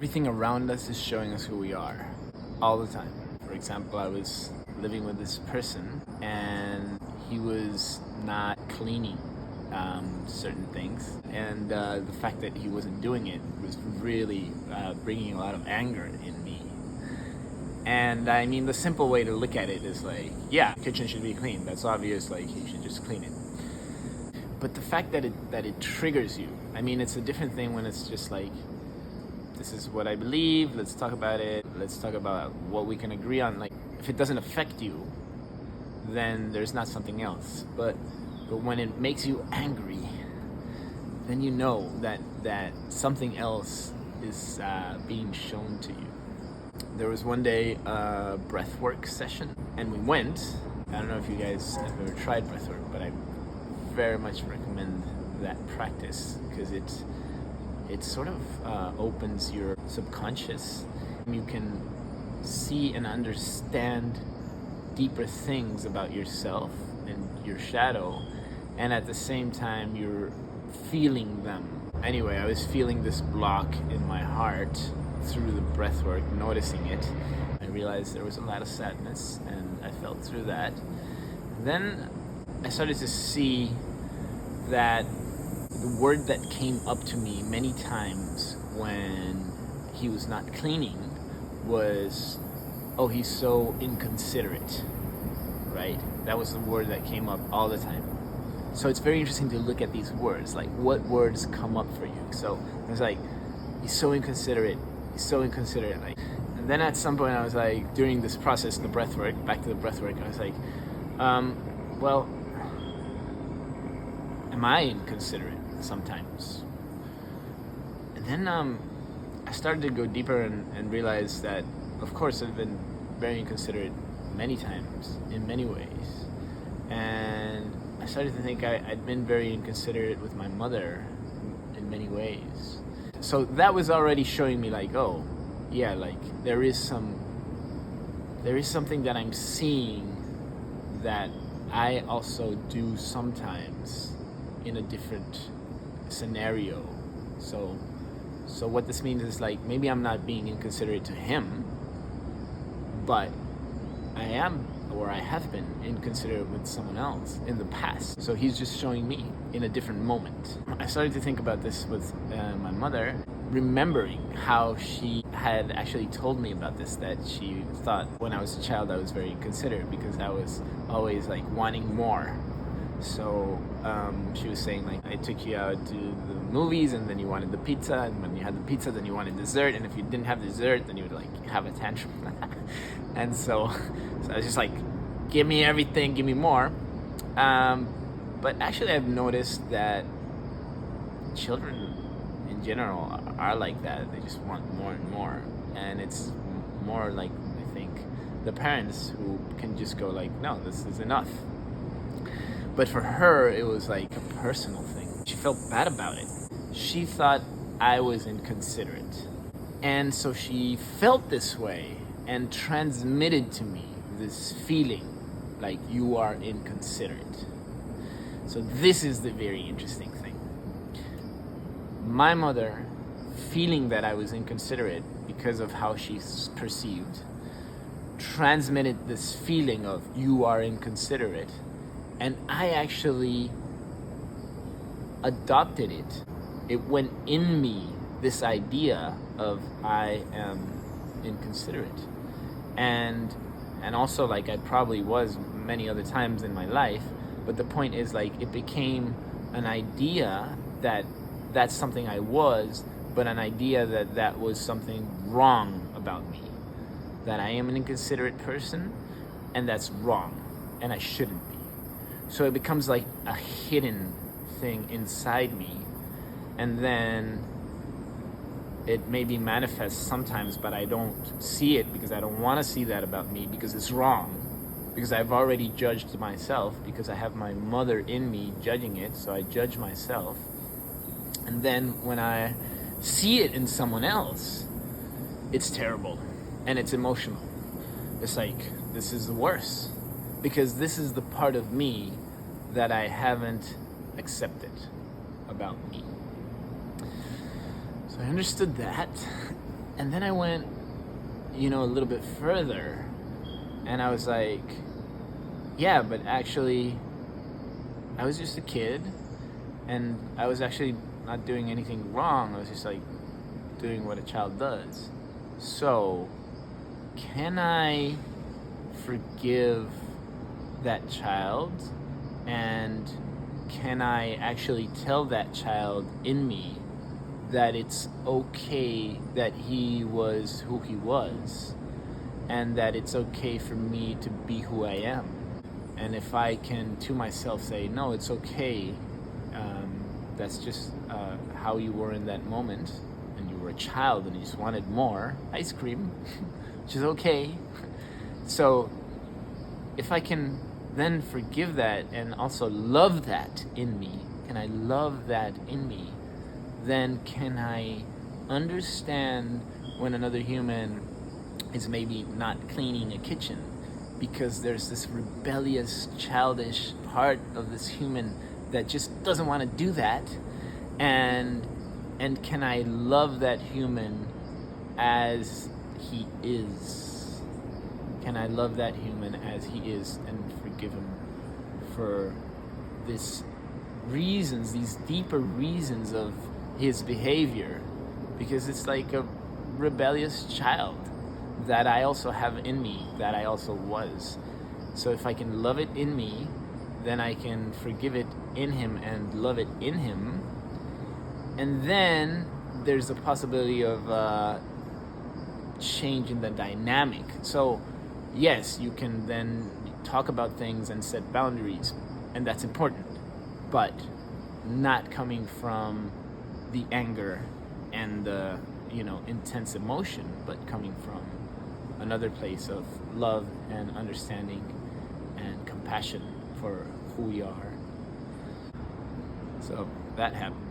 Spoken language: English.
Everything around us is showing us who we are all the time. For example, I was living with this person and he was not cleaning certain things, and the fact that he wasn't doing it was really bringing a lot of anger in me. And I mean, the simple way to look at it is like, yeah, kitchen should be clean. That's obvious. Like, you should just clean it. But the fact that it triggers you, I mean, it's a different thing when it's just like, this is what I believe, let's talk about it, let's talk about what we can agree on. Like, if it doesn't affect you, then there's not something else. But when it makes you angry, then you know that something else is being shown to you. There was one day a breathwork session, and we went. I don't know if you guys have ever tried breathwork, but I very much recommend that practice because it sort of opens your subconscious. You can see and understand deeper things about yourself and your shadow, and at the same time you're feeling them. Anyway, I was feeling this block in my heart through the breath work, noticing it. I realized there was a lot of sadness, and I felt through that. Then I started to see that the word that came up to me many times when he was not cleaning was, oh, he's so inconsiderate, right? That was the word that came up all the time. So it's very interesting to look at these words, like what words come up for you. So it's like, he's so inconsiderate, like. And then at some point I was like, during this process, the breath work, back to the breath work, I was like, well, am I inconsiderate sometimes? And then I started to go deeper and realize that, of course, I've been very inconsiderate many times, in many ways. And I started to think I'd been very inconsiderate with my mother in many ways. So that was already showing me like, oh, yeah, like there is something that I'm seeing that I also do sometimes in a different scenario. So what this means is like, maybe I'm not being inconsiderate to him, but I am, or I have been inconsiderate with someone else in the past. So he's just showing me in a different moment. I started to think about this with my mother, remembering how she had actually told me about this, that she thought when I was a child I was very inconsiderate because I was always like wanting more. So she was saying like, I took you out to the movies and then you wanted the pizza, and when you had the pizza then you wanted dessert, and if you didn't have dessert then you would like have a tantrum. And so I was just like, give me everything, give me more. But actually I've noticed that children in general are like that. They just want more and more, and it's more like, I think, the parents who can just go like, no, this is enough. But for her, it was like a personal thing. She felt bad about it. She thought I was inconsiderate. And so she felt this way and transmitted to me this feeling like, you are inconsiderate. So this is the very interesting thing. My mother, feeling that I was inconsiderate because of how she's perceived, transmitted this feeling of, you are inconsiderate. And I actually adopted it. It went in me, this idea of I am inconsiderate. And also, like, I probably was many other times in my life, but the point is, like, it became an idea that that's something I was, but an idea that was something wrong about me. That I am an inconsiderate person, and that's wrong, and I shouldn't be. So it becomes like a hidden thing inside me, and then it maybe manifests sometimes, but I don't see it because I don't want to see that about me because it's wrong. Because I've already judged myself, because I have my mother in me judging it, so I judge myself. And then when I see it in someone else, it's terrible and it's emotional. It's like, this is the worst, because this is the part of me that I haven't accepted about me. So I understood that, And then I went, a little bit further, and I was like, yeah, but actually, I was just a kid, and I was actually not doing anything wrong. I was just like doing what a child does. So, can I forgive that child? And can I actually tell that child in me that it's okay that he was who he was, and that it's okay for me to be who I am? And if I can to myself say, no, it's okay, that's just how you were in that moment, and you were a child and you just wanted more ice cream, which is okay. So if I can then forgive that and also love that in me, and I love that in me, then can I understand when another human is maybe not cleaning a kitchen because there's this rebellious, childish part of this human that just doesn't want to do that, and can I love that human as he is? Can I love that human as he is and forgive him for these deeper reasons of his behavior? Because it's like a rebellious child that I also have in me, that I also was. So if I can love it in me, then I can forgive it in him and love it in him. And then there's a possibility of changing the dynamic. So yes, you can then talk about things and set boundaries, and that's important, but not coming from the anger and the intense emotion, but coming from another place of love and understanding and compassion for who we are. So that happened.